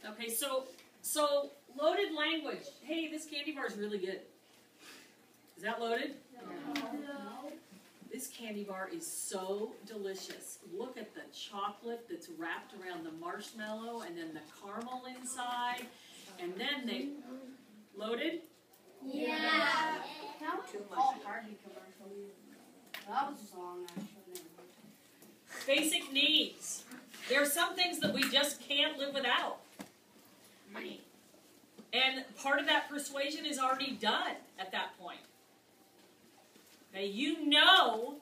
Okay, so loaded language. Hey, this candy bar is really good. Is that loaded? No. This candy bar is so delicious. Look at the chocolate that's wrapped around the marshmallow and then the caramel inside. And then they loaded? Yeah. That was Too much. Hardy commercial. That was long, actually. Basic needs. There are some things that we just can't live without. Money. And part of that persuasion is already done at that point. Okay, you know,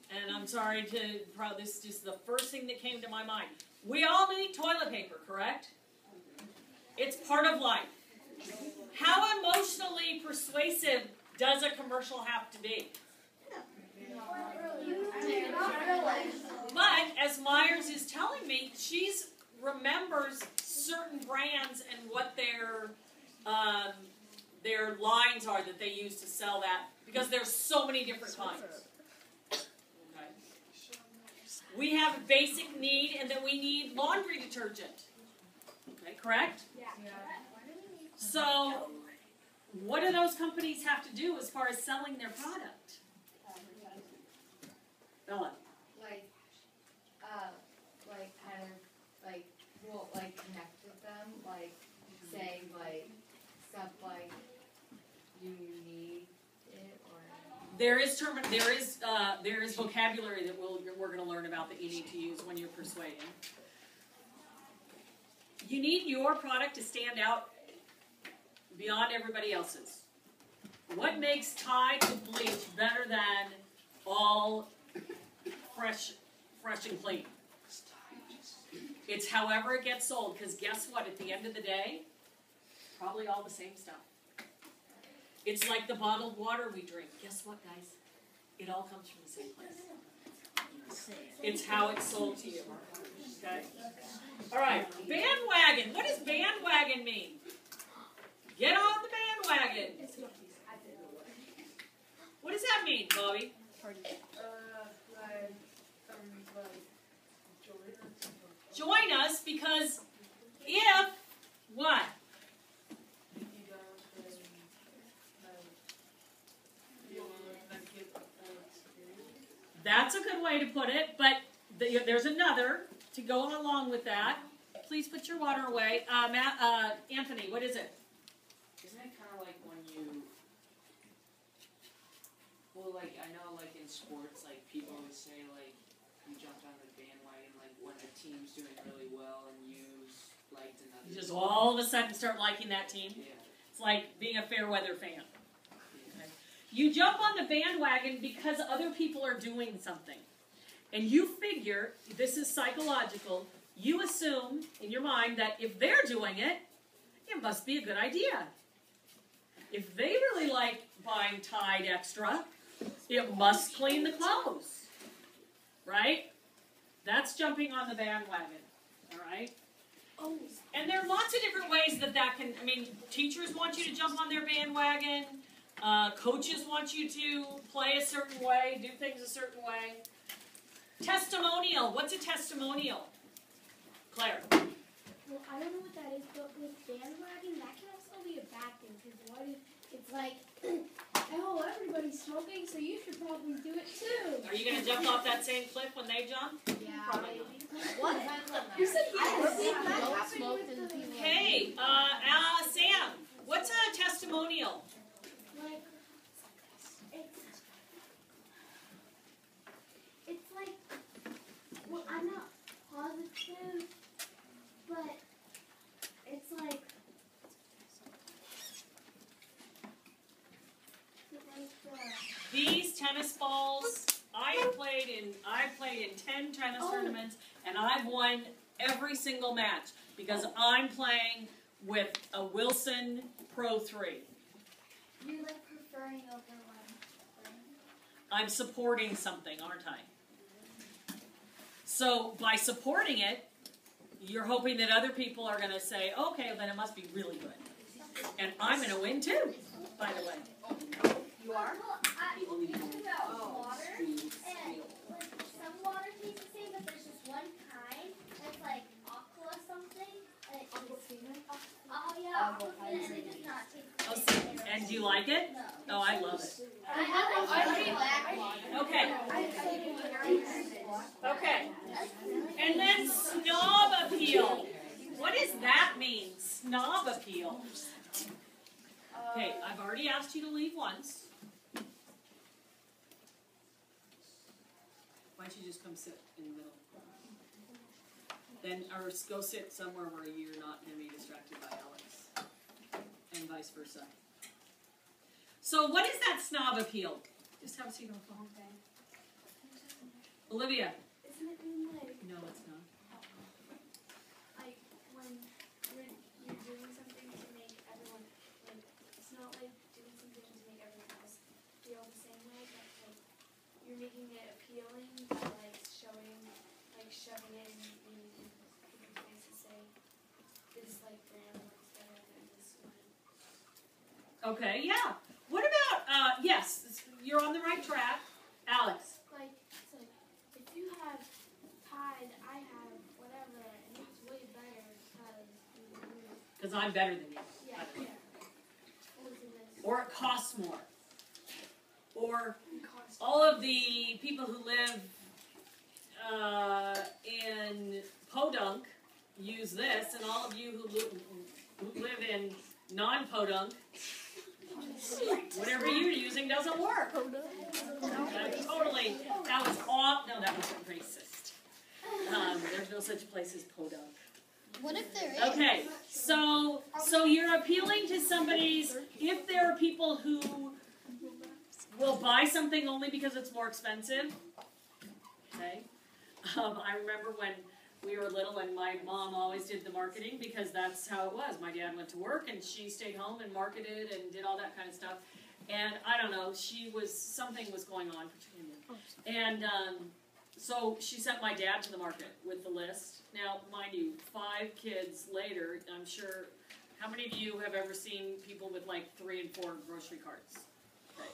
and I'm sorry to, this is just the first thing that came to my mind. We all need toilet paper, correct? It's part of life. How emotionally persuasive does a commercial have to be? But, as Myers is telling me, she remembers certain brands and what their lines are that they use to sell that, because there's so many different kinds. Okay. We have a basic need, and then we need laundry detergent. Okay, correct? Yeah. So, what do those companies have to do as far as selling their product? Bella. Like connect with them, like say like stuff like you need it or. There is vocabulary that we're going to learn about that you need to use when you're persuading. You need your product to stand out beyond everybody else's. What makes Tide with bleach better than all fresh and clean? It's however it gets sold, because guess what? At the end of the day, probably all the same stuff. It's like the bottled water we drink. Guess what, guys? It all comes from the same place. It's how it's sold to you. Okay? All right. Bandwagon. What does bandwagon mean? Get on the bandwagon. What does that mean, Bobby? Join us, because if what? That's a good way to put it, but there's another to go along with that. Please put your water away. Anthony, what is it? Isn't it kind of like when you, well, like, I know, like, in sports, like, people would say, like, you jumped on the bandwagon, like, when a team's doing really well and you liked another You just team. all of a sudden start liking that team. Yeah. It's like being a fair weather fan. Okay. You jump on the bandwagon because other people are doing something. And you figure, this is psychological, you assume in your mind that if they're doing it, it must be a good idea. If they really like buying Tide Extra, it must clean the clothes. Right? That's jumping on the bandwagon. All right? Oh. And there are lots of different ways that can, I mean, teachers want you to jump on their bandwagon. Coaches want you to play a certain way, do things a certain way. Testimonial. What's a testimonial? Claire. Well, I don't know what that is, but with bandwagon, that can also be a bad thing, because what if it's like, oh, everybody's smoking, so you should probably do it too. Are you going to jump off that same cliff when they jump? Yeah. Probably not. What? You said Hey, Sam, what's a testimonial? Like, it's like, well, I'm not positive, but it's like These tennis balls, I've played in 10 tennis tournaments, and I've won every single match because I'm playing with a Wilson Pro 3. You're like preferring over one thing. I'm supporting something, aren't I? So by supporting it, you're hoping that other people are going to say, okay, then it must be really good. And I'm going to win too, by the way. You are? Well, we talked about water, and like, some water tastes the same, but there's just one kind that's like aqua something, and Oh, and do you like it? Oh, I love it. Okay. Okay. And then snob appeal. What does that mean? Snob appeal. Okay, I've already asked you to leave once. Why don't you just come sit in the middle? Then, or go sit somewhere where you're not going to be distracted by Alex. And vice versa. So what is that snob appeal? Just have a seat on the phone. Olivia. Isn't it mean like, No, it's not. like when you're doing something to make everyone, like, it's not like doing something to make everyone else feel the same way, but like you're making it appealing by like showing, like shoving it in people's faces, say this like brand works better than this one. Okay, yeah. What about, yes, you're on the right track. Alex. Like, it's like, if you have Tide, I have whatever, and it's way better because Because I'm better than you. yeah. Look at this. Or it costs more. Or Cost. all of the people who live in Podunk use this, and all of you who live in non-Podunk, whatever you're using doesn't work. That was off. No, that was racist. There's no such place as Podunk. What if there is? Okay, so you're appealing to somebody's. If there are people who will buy something only because it's more expensive. Okay, I remember when we were little and my mom always did the marketing because that's how it was. My dad went to work and she stayed home and marketed and did all that kind of stuff. And I don't know, something was going on. And so she sent my dad to the market with the list. Now, mind you, 5 kids later, I'm sure, how many of you have ever seen people with like 3 and 4 grocery carts? Okay.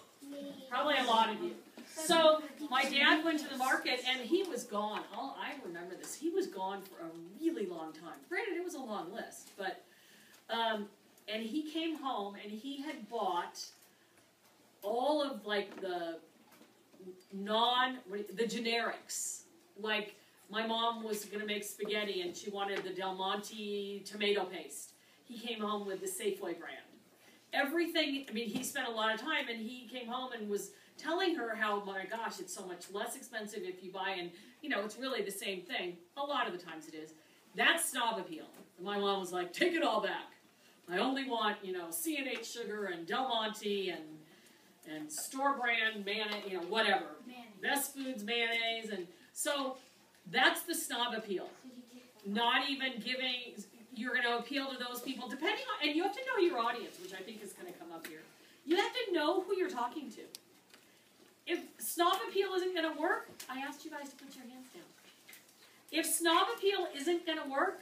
Probably a lot of you. So my dad went to the market and he was gone. Oh, I remember this. He was gone for a really long time. Granted, it was a long list, but and he came home and he had bought all of like the generics. Like my mom was going to make spaghetti and she wanted the Del Monte tomato paste. He came home with the Safeway brand. Everything, I mean, he spent a lot of time and he came home and was telling her how, my gosh, it's so much less expensive if you buy, and, you know, it's really the same thing. A lot of the times it is. That's snob appeal. And my mom was like, take it all back. I only want, you know, C&H sugar and Del Monte and store brand mayonnaise, you know, whatever. Best Foods mayonnaise. And so that's the snob appeal. Not even giving, you're going to appeal to those people, depending on, and you have to know your audience, which I think is going to come up here. You have to know who you're talking to. If snob appeal isn't going to work, I asked you guys to put your hands down. If snob appeal isn't going to work,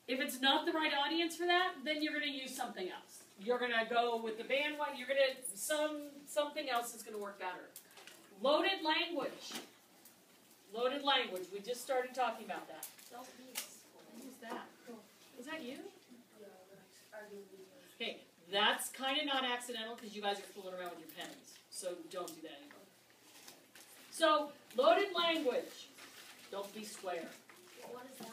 if it's not the right audience for that, then you're going to use something else. You're going to go with the bandwagon. You're going to something else that's going to work better. Loaded language. Loaded language. We just started talking about that. Who's that? Is that you? Okay, that's kind of not accidental because you guys are fooling around with your pens. So don't do that anymore. So, loaded language. Don't be square. What is that?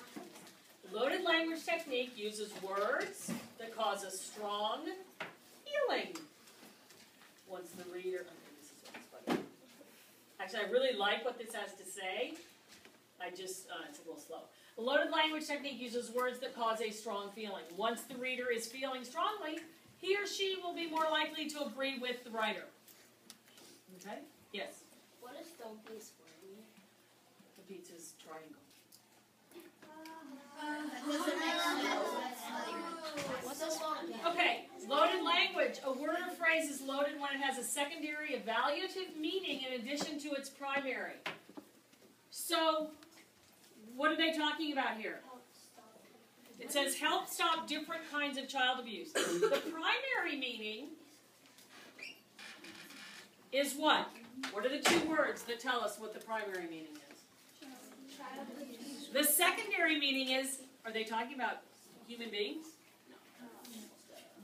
Loaded language technique uses words that cause a strong feeling. Once the reader... Okay, this is what's funny. Actually, I really like what this has to say. It's a little slow. A loaded language technique uses words that cause a strong feeling. Once the reader is feeling strongly, he or she will be more likely to agree with the writer. Okay? Yes? What is don't be square mean? The pizza's triangle. Okay, loaded language. A word or phrase is loaded when it has a secondary evaluative meaning in addition to its primary. So, what are they talking about here? It says help stop different kinds of child abuse. The primary meaning is what? What are the 2 words that tell us what the primary meaning is? The secondary meaning is, are they talking about human beings?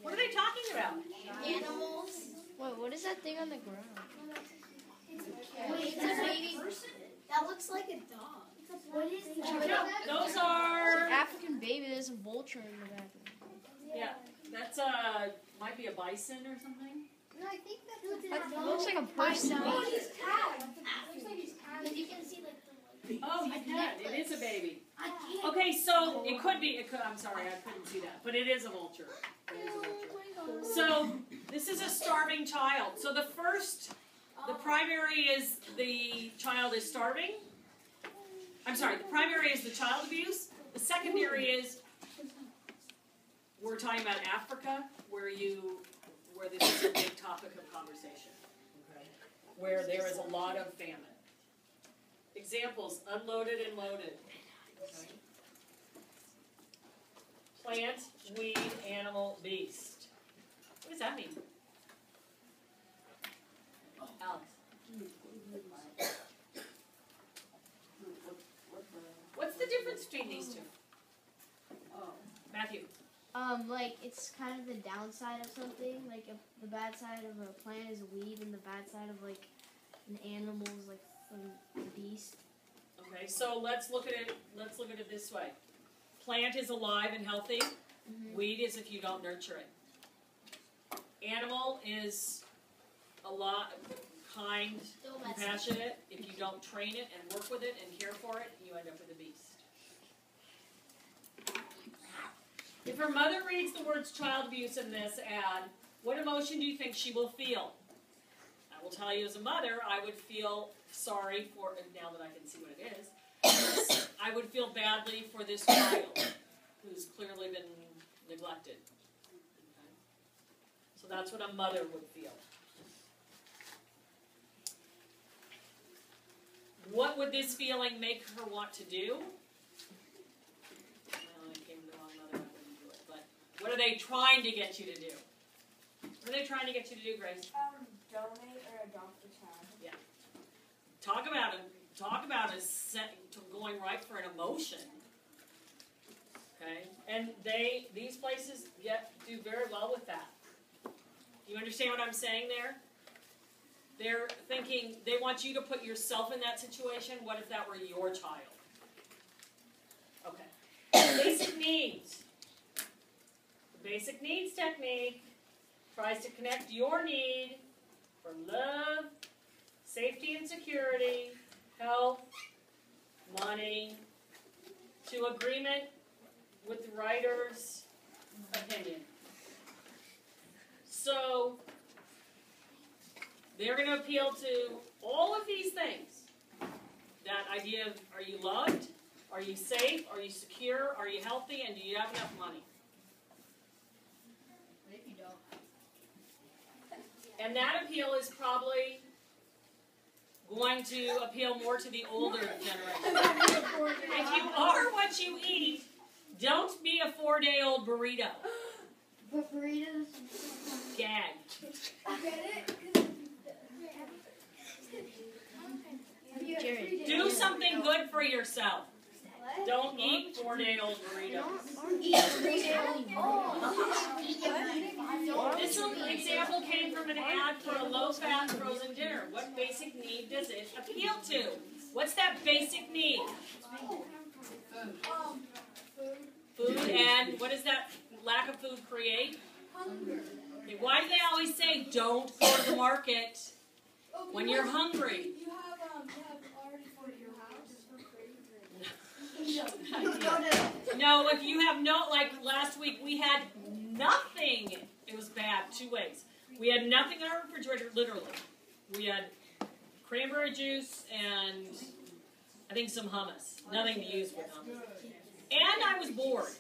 What are they talking about? Animals. Wait, what is that thing on the ground? Wait, It's a baby. that looks like a dog. What is that? No, those It's are. an African baby. There's a vulture in the back. Yeah, that's might be a bison or something. No, I think that's It looks like a person. Oh, he's tagged. Looks like he's tagged. Because you can see like the Oh, you can. It is a baby. I can't. Okay, so it could be. I'm sorry, I couldn't see that, but it is a vulture. It is a vulture. So this is a starving child. So the primary is the child is starving. I'm sorry, the primary is the child abuse. The secondary is, we're talking about Africa, where this is a big topic of conversation, okay? Where there is a lot of famine. Examples, unloaded and loaded. Okay? Plant, weed, animal, beast. What does that mean? Alex. What's the difference between these two? Matthew. Like it's kind of the downside of something. Like if the bad side of a plant is weed, and the bad side of like an animal is like a beast. Okay, so let's look at it. Let's look at it this way. Plant is alive and healthy. Weed is if you don't nurture it. Animal is a lot kind, compassionate. If you don't train it and work with it and care for it, you end up with a beast. If her mother reads the words child abuse in this ad, what emotion do you think she will feel? I will tell you as a mother, I would feel sorry for, now that I can see what it is, I would feel badly for this child who's clearly been neglected. Okay? So that's what a mother would feel. What would this feeling make her want to do? Well, I came to the wrong mother, I wouldn't do it. But what are they trying to get you to do? What are they trying to get you to do, Grace? Donate or adopt a child. Yeah. Talk about it. Talk about it going right for an emotion. Okay? And these places do very well with that. You understand what I'm saying there? They're thinking, they want you to put yourself in that situation. What if that were your child? Okay. Basic needs. The basic needs technique tries to connect your need for love, safety and security, health, money, to agreement with the writer's opinion. So, they're going to appeal to all of these things. That idea of, are you loved? Are you safe? Are you secure? Are you healthy? And do you have enough money? What if you don't? And that appeal is probably going to appeal more to the older generation. If you are what you eat, don't be a 4-day-old burrito. But burritos. Gag. Jared. Do something good for yourself. Don't eat 4-day-old burritos. This example came from an ad for a low-fat frozen dinner. What basic need does it appeal to? What's that basic need? Food, and what does that lack of food create? Hunger. Okay, why do they always say don't go to the market when you're hungry? You have already for your house. No, if you have like last week, we had nothing. It was bad 2 ways. We had nothing in our refrigerator, literally. We had cranberry juice and I think some hummus. Nothing to use with hummus. And I was bored.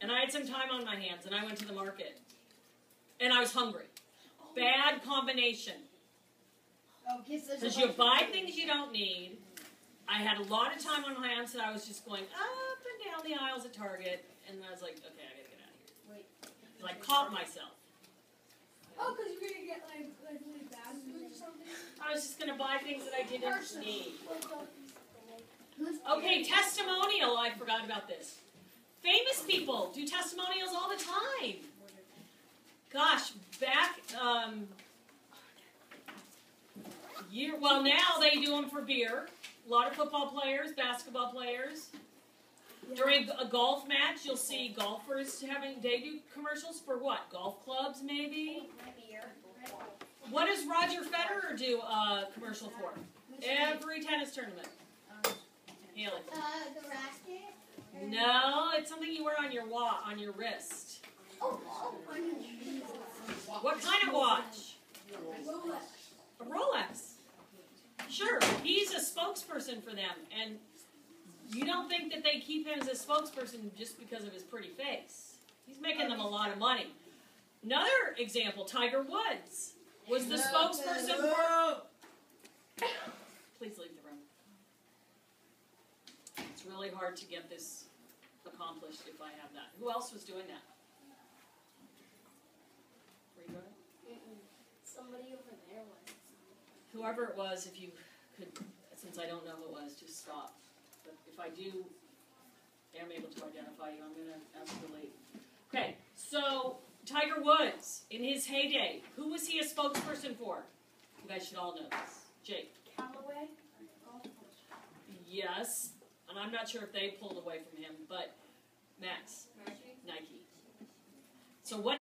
And I had some time on my hands, and I went to the market. And I was hungry. Bad combination. Because you buy things you don't need. I had a lot of time on my hands, and I was just going up and down the aisles at Target. And I was like, okay, I gotta get out of here. And I caught myself. Oh, because you're going to get like really bad food or something? I was just going to buy things that I didn't need. Okay, testimonial. I forgot about this. Famous people do testimonials all the time. Gosh, back now they do them for beer. A lot of football players, basketball players. During a golf match, you'll see golfers they do commercials for what? Golf clubs, maybe? What does Roger Federer do a commercial for? Every tennis tournament. Haley. The racket. No, it's something you wear on your wrist. What kind of watch? A Rolex. Sure, he's a spokesperson for them, and you don't think that they keep him as a spokesperson just because of his pretty face. He's making them a lot of money. Another example, Tiger Woods was the spokesperson for... Please leave the room. It's really hard to get this accomplished if I have that. Who else was doing that? Were you doing it? Somebody over there was. Whoever it was, if you could, since I don't know who it was, just stop. But if I do, am able to identify you, I'm going to escalate. Okay, so Tiger Woods, in his heyday, who was he a spokesperson for? You guys should all know this. Jake. Callaway? Yes, and I'm not sure if they pulled away from him, but Max. Nike. So what